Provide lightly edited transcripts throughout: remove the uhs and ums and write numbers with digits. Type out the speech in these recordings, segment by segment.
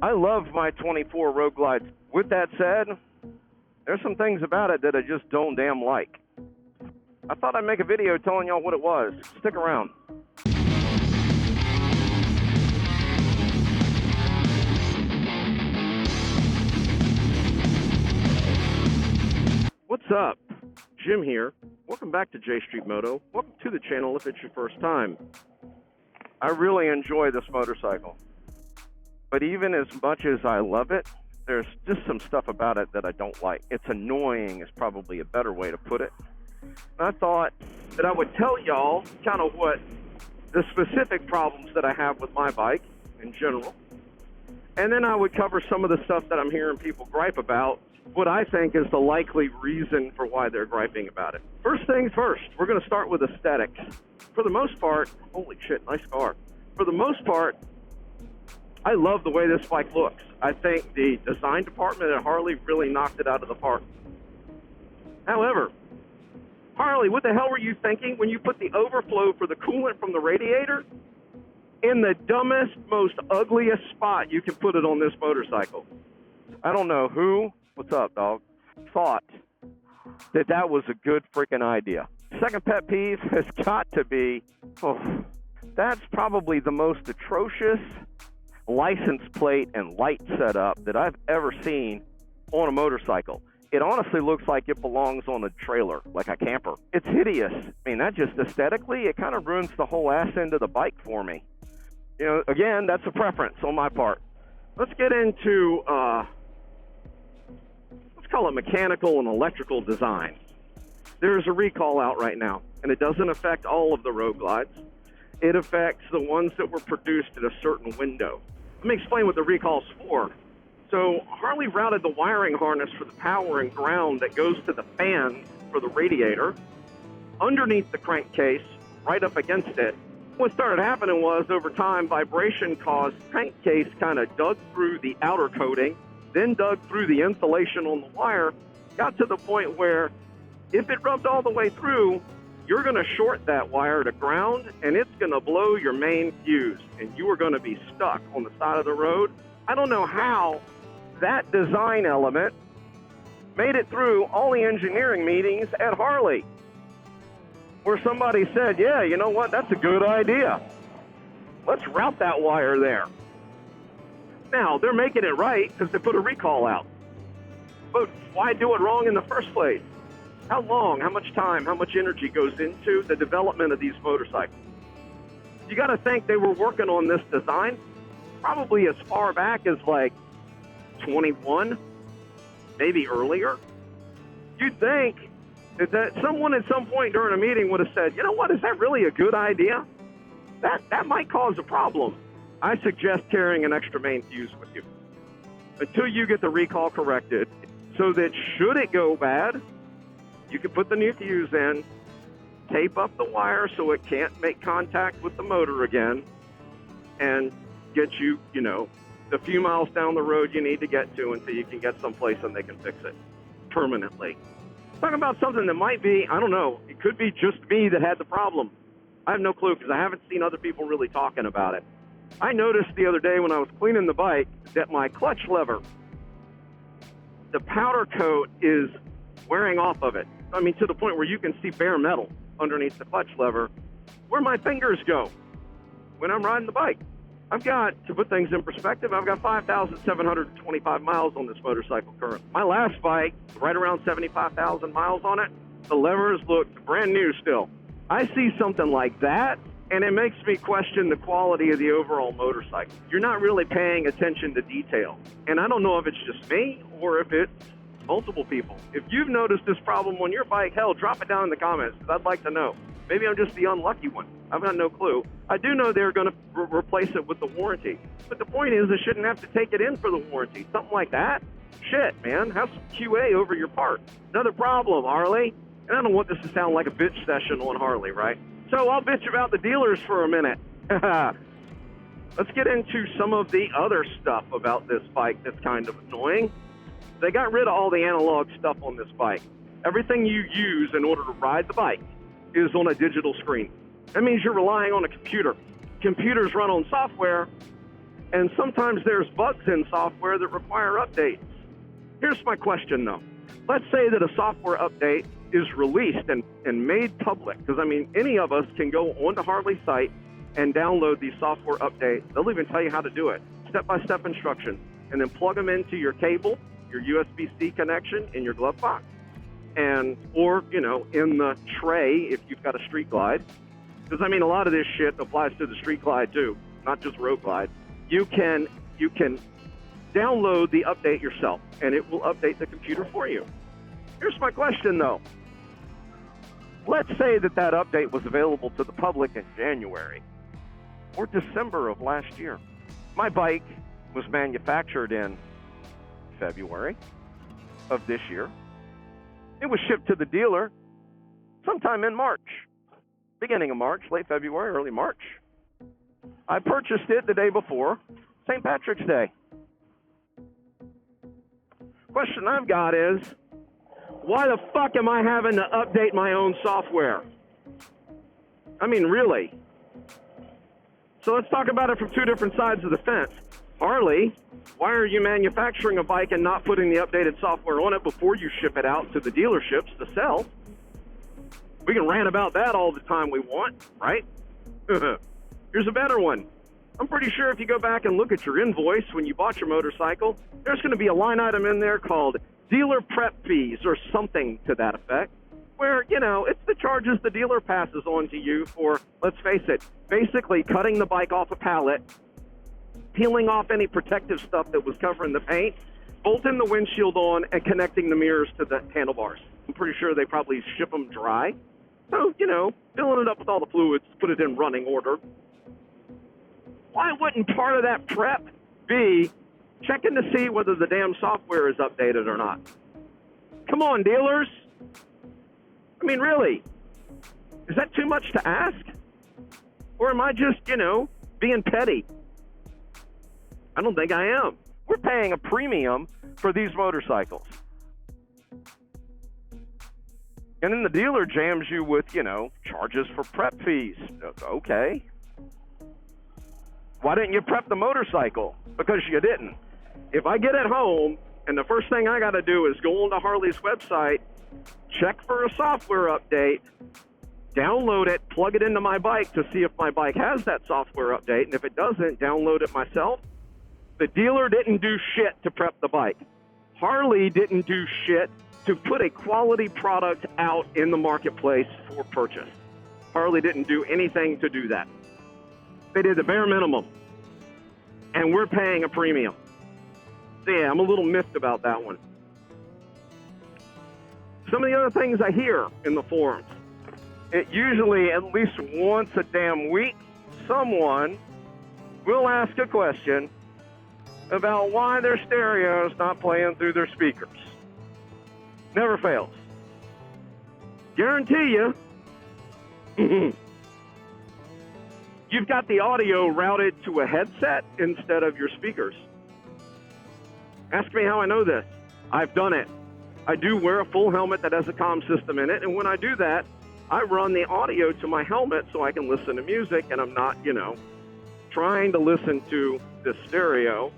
I love my 24 Road Glides. With that said, there's some things about it that I just don't damn like. I thought I'd make a video telling y'all what it was. Stick around. What's up? Jim here. Welcome back to J Street Moto. Welcome to the channel if it's your first time. I really enjoy this motorcycle. But even as much as I love it, there's just some stuff about it that I don't like. It's annoying is probably a better way to put it. And I thought that I would tell y'all kind of what the specific problems that I have with my bike in general. And then I would cover some of the stuff that I'm hearing people gripe about, what I think is the likely reason for why they're griping about it. First things first, we're going to start with aesthetics. For the most part, holy shit, nice car. For the most part, I love the way this bike looks. I think the design department at Harley really knocked it out of the park. However, Harley, what the hell were you thinking when you put the overflow for the coolant from the radiator in the dumbest, most ugliest spot you can put it on this motorcycle? I don't know who, what's up, dog, thought that that was a good freaking idea. Second pet peeve has got to be, that's probably the most atrocious license plate and light setup that I've ever seen on a motorcycle. It honestly looks like it belongs on a trailer, like a camper. It's hideous. I mean, that just aesthetically, it kind of ruins the whole ass end of the bike for me. You know, again, that's a preference on my part. Let's get into, let's call it mechanical and electrical design. There's a recall out right now, and it doesn't affect all of the Road Glides. It affects the ones that were produced at a certain window. Let me explain what the recall's for. So Harley routed the wiring harness for the power and ground that goes to the fan for the radiator underneath the crankcase, right up against it. What started happening was, over time, vibration caused the crankcase kind of dug through the outer coating, then dug through the insulation on the wire, got to the point where if it rubbed all the way through, you're going to short that wire to ground, and it's going to blow your main fuse, and you are going to be stuck on the side of the road. I don't know how that design element made it through all the engineering meetings at Harley, where somebody said, yeah, you know what, that's a good idea. Let's route that wire there. Now, they're making it right because they put a recall out. But why do it wrong in the first place? How long, how much time, how much energy goes into the development of these motorcycles? You got to think they were working on this design probably as far back as like 21, maybe earlier. You'd think that someone at some point during a meeting would have said, you know what, is that really a good idea? That might cause a problem. I suggest carrying an extra main fuse with you until you get the recall corrected, so that should it go bad, you can put the new fuse in, tape up the wire so it can't make contact with the motor again, and get you, you know, the few miles down the road you need to get to until you can get someplace and they can fix it permanently. Talking about something that might be, I don't know, it could be just me that had the problem. I have no clue because I haven't seen other people really talking about it. I noticed the other day when I was cleaning the bike that my clutch lever, the powder coat is wearing off of it. I mean, to the point where you can see bare metal underneath the clutch lever where my fingers go when I'm riding the bike. I've got, to put things in perspective, I've got 5,725 miles on this motorcycle currently. My last bike, right around 75,000 miles on it, the levers look brand new still. I see something like that, and it makes me question the quality of the overall motorcycle. You're not really paying attention to detail. And I don't know if it's just me or if it's multiple people. If you've noticed this problem on your bike, hell, drop it down in the comments, because I'd like to know. Maybe I'm just the unlucky one. I've got no clue. I do know they're going to replace it with the warranty. But the point is, they shouldn't have to take it in for the warranty. Something like that? Shit, man. Have some QA over your part. Another problem, Harley. And I don't want this to sound like a bitch session on Harley, right? So I'll bitch about the dealers for a minute. Let's get into some of the other stuff about this bike that's kind of annoying. They got rid of all the analog stuff on this bike. Everything you use in order to ride the bike is on a digital screen. That means you're relying on a computer. Computers run on software And sometimes there's bugs in software that require updates. Here's my question though. Let's say that a software update is released and made public, because I mean, any of us can go onto Harley's site and download these software updates. They'll even tell you how to do it, step-by-step instructions, and then plug them into your cable, your USB-C connection in your glove box, and or in the tray if you've got a Street Glide. Because I mean, a lot of this shit applies to the Street Glide too, not just Road Glide. You can download the update yourself, and it will update the computer for you. Here's my question though. Let's say that update was available to the public in January or December of last year. My bike was manufactured in February of this year. It was shipped to the dealer sometime in March, beginning of March, late February, early March. I purchased it the day before St. Patrick's Day. Question I've got is, why the fuck am I having to update my own software? I mean, really? So let's talk about it from two different sides of the fence. Harley, why are you manufacturing a bike and not putting the updated software on it before you ship it out to the dealerships to sell? We can rant about that all the time we want, right? Here's a better one. I'm pretty sure if you go back and look at your invoice when you bought your motorcycle, there's going to be a line item in there called dealer prep fees or something to that effect, where, it's the charges the dealer passes on to you for, let's face it, basically cutting the bike off a pallet, peeling off any protective stuff that was covering the paint, bolting the windshield on, and connecting the mirrors to the handlebars. I'm pretty sure they probably ship them dry. So, filling it up with all the fluids, put it in running order. Why wouldn't part of that prep be checking to see whether the damn software is updated or not? Come on, dealers. I mean, really, is that too much to ask? Or am I just, being petty? I don't think I am. We're paying a premium for these motorcycles. And then the dealer jams you with, charges for prep fees. Okay. Why didn't you prep the motorcycle? Because you didn't. If I get it home and the first thing I got to do is go onto Harley's website, check for a software update, download it, plug it into my bike to see if my bike has that software update, and if it doesn't, download it myself. The dealer didn't do shit to prep the bike. Harley didn't do shit to put a quality product out in the marketplace for purchase. Harley didn't do anything to do that. They did the bare minimum, and we're paying a premium. So yeah, I'm a little miffed about that one. Some of the other things I hear in the forums, it usually at least once a damn week, someone will ask a question about why their stereo is not playing through their speakers. Never fails. Guarantee you, you've got the audio routed to a headset instead of your speakers. Ask me how I know this. I've done it. I do wear a full helmet that has a comm system in it, and when I do that, I run the audio to my helmet so I can listen to music, and I'm not, trying to listen to the stereo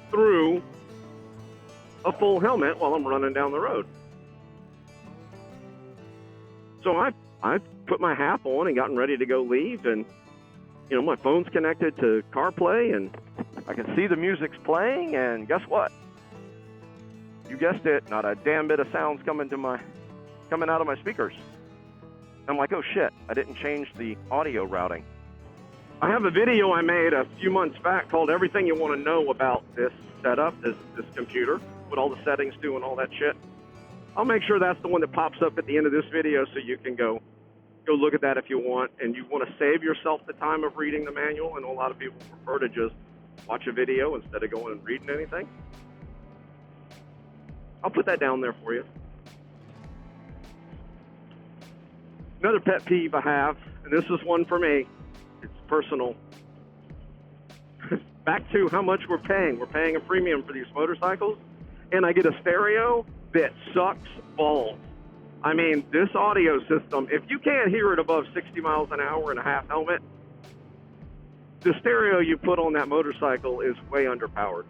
through a full helmet while I'm running down the road. So I put my half on and gotten ready to go leave, and my phone's connected to CarPlay, and I can see the music's playing, and guess what? You guessed it, not a damn bit of sounds coming out of my speakers. I'm like, oh shit, I didn't change the audio routing. I have a video I made a few months back called Everything You Want to Know About This Setup, this computer, what all the settings do and all that shit. I'll make sure that's the one that pops up at the end of this video so you can go look at that if you want, and you want to save yourself the time of reading the manual. I know a lot of people prefer to just watch a video instead of going and reading anything. I'll put that down there for you. Another pet peeve I have, and this is one for me, it's personal. Back to how much we're paying. We're paying a premium for these motorcycles, and I get a stereo that sucks balls. I mean, this audio system, if you can't hear it above 60 miles an hour in a half helmet, the stereo you put on that motorcycle is way underpowered.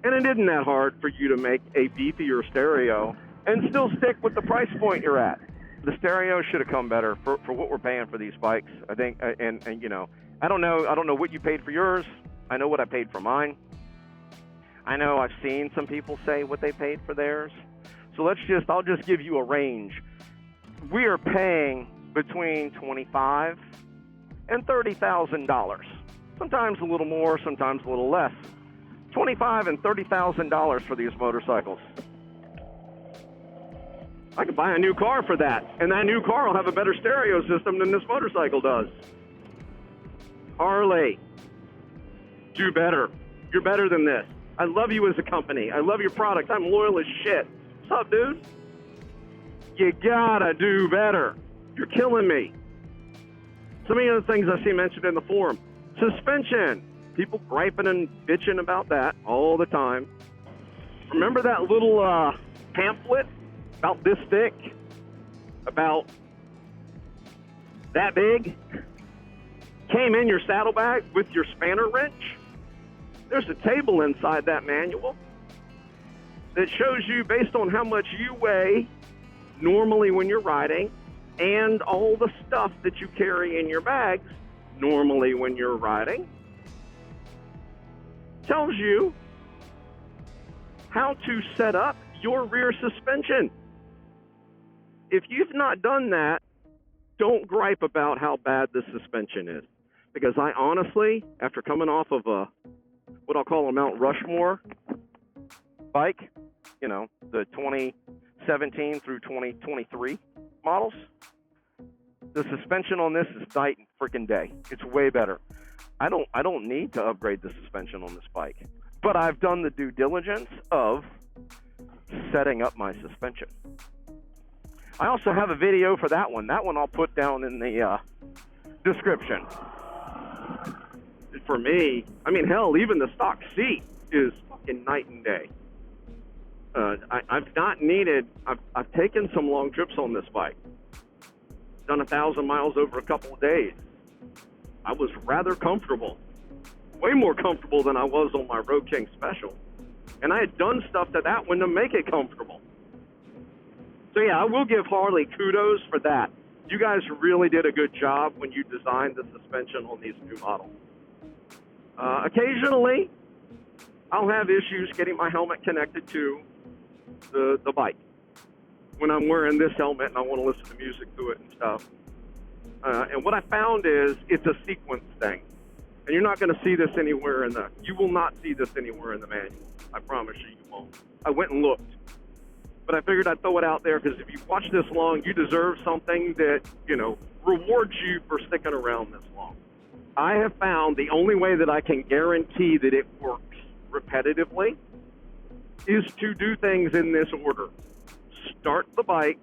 And it isn't that hard for you to make a beefier stereo and still stick with the price point you're at. The stereo should have come better for what we're paying for these bikes, I think. And you know, I don't know what you paid for yours. I know what I paid for mine. I know I've seen some people say what they paid for theirs. So I'll just give you a range. We are paying between $25,000 and $30,000. Sometimes a little more, sometimes a little less. $25,000 and $30,000 for these motorcycles. I could buy a new car for that, and that new car will have a better stereo system than this motorcycle does. Harley, do better. You're better than this. I love you as a company. I love your product. I'm loyal as shit. What's up, dude? You gotta do better. You're killing me. So many other things I see mentioned in the forum. Suspension. People griping and bitching about that all the time. Remember that little pamphlet about this thick? About that big? Came in your saddlebag with your spanner wrench? There's a table inside that manual that shows you based on how much you weigh normally when you're riding and all the stuff that you carry in your bags normally when you're riding. Tells you how to set up your rear suspension. If you've not done that, don't gripe about how bad the suspension is. Because I honestly, after coming off of what I'll call a Mount Rushmore bike, you know, the 2017 through 2023 models, the suspension on this is night and freaking day. It's way better. I don't need to upgrade the suspension on this bike, but I've done the due diligence of setting up my suspension. I also have a video for that one. That one I'll put down in the description. For me, I mean, hell, even the stock seat is fucking night and day. I've taken some long trips on this bike. Done 1,000 miles over a couple of days. I was rather comfortable. Way more comfortable than I was on my Road King Special. And I had done stuff to that one to make it comfortable. So yeah, I will give Harley kudos for that. You guys really did a good job when you designed the suspension on these new models. Occasionally, I'll have issues getting my helmet connected to the bike. When I'm wearing this helmet and I want to listen to music to it and stuff. And what I found is it's a sequence thing. And you're not going to see this anywhere you will not see this anywhere in the manual. I promise you won't. I went and looked. But I figured I'd throw it out there because if you watch this long, you deserve something that, you know, rewards you for sticking around this long. I have found the only way that I can guarantee that it works repetitively is to do things in this order. Start the bike,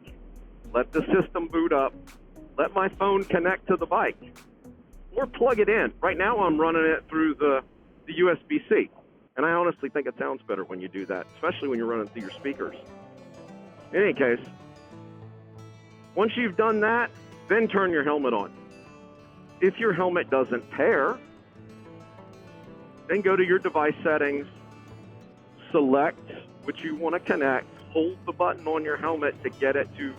let the system boot up, let my phone connect to the bike, or plug it in. Right now I'm running it through the USB-C, and I honestly think it sounds better when you do that, especially when you're running through your speakers. In any case, once you've done that, then turn your helmet on. If your helmet doesn't pair, then go to your device settings, select what you want to connect, hold the button on your helmet to get it to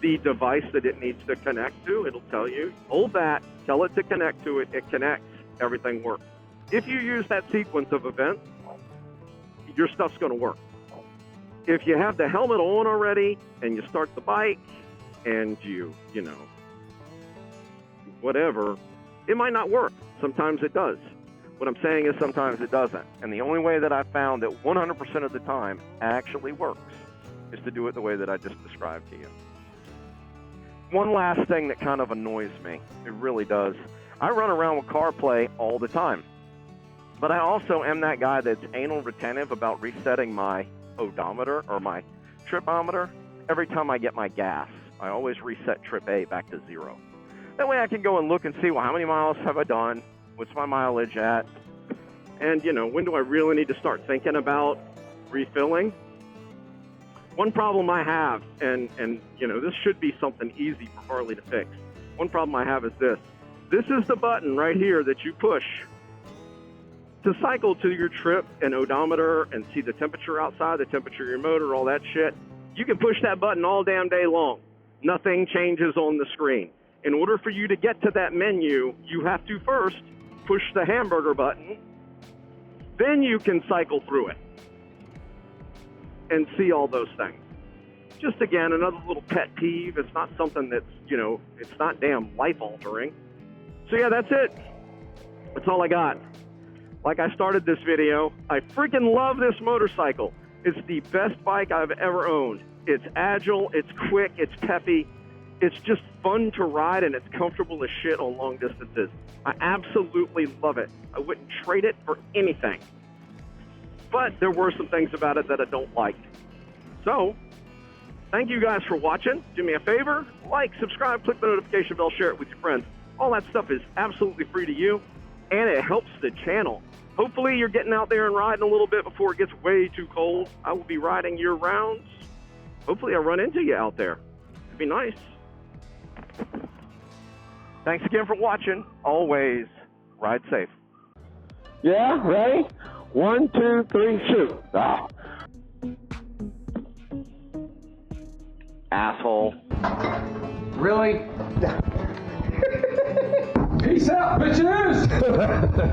the device that it needs to connect to. It'll tell you. Hold that, tell it to connect to it, it connects, everything works. If you use that sequence of events, your stuff's going to work. If you have the helmet on already and you start the bike and you know, whatever, it might not work. Sometimes it does. What I'm saying is sometimes it doesn't. And the only way that I've found that 100% of the time actually works is to do it the way that I just described to you. One last thing that kind of annoys me, it really does. I run around with CarPlay all the time, but I also am that guy that's anal retentive about resetting my odometer or my tripometer every time I get my gas. I always reset trip A back to 0. That way I can go and look and see, well, how many miles have I done? What's my mileage at? And, you know, when do I really need to start thinking about refilling? One problem I have, and you know, this should be something easy for Harley to fix. One problem I have is this. This is the button right here that you push to cycle to your trip and odometer and see the temperature outside, the temperature of your motor, all that shit. You can push that button all damn day long. Nothing changes on the screen. In order for you to get to that menu, you have to first push the hamburger button. Then you can cycle through it and see all those things. Just again, another little pet peeve. It's not something that's, it's not damn life-altering. So yeah, that's it. That's all I got. Like I started this video, I freaking love this motorcycle. It's the best bike I've ever owned. It's agile, it's quick, it's peppy. It's just fun to ride, and it's comfortable as shit on long distances. I absolutely love it. I wouldn't trade it for anything. But there were some things about it that I don't like. So, thank you guys for watching. Do me a favor, like, subscribe, click the notification bell, share it with your friends. All that stuff is absolutely free to you, and it helps the channel. Hopefully you're getting out there and riding a little bit before it gets way too cold. I will be riding year-round. Hopefully I run into you out there. It'd be nice. Thanks again for watching. Always ride safe. Yeah, ready? 1, 2, 3, shoot. Ah. Asshole. Really? Peace out, bitches!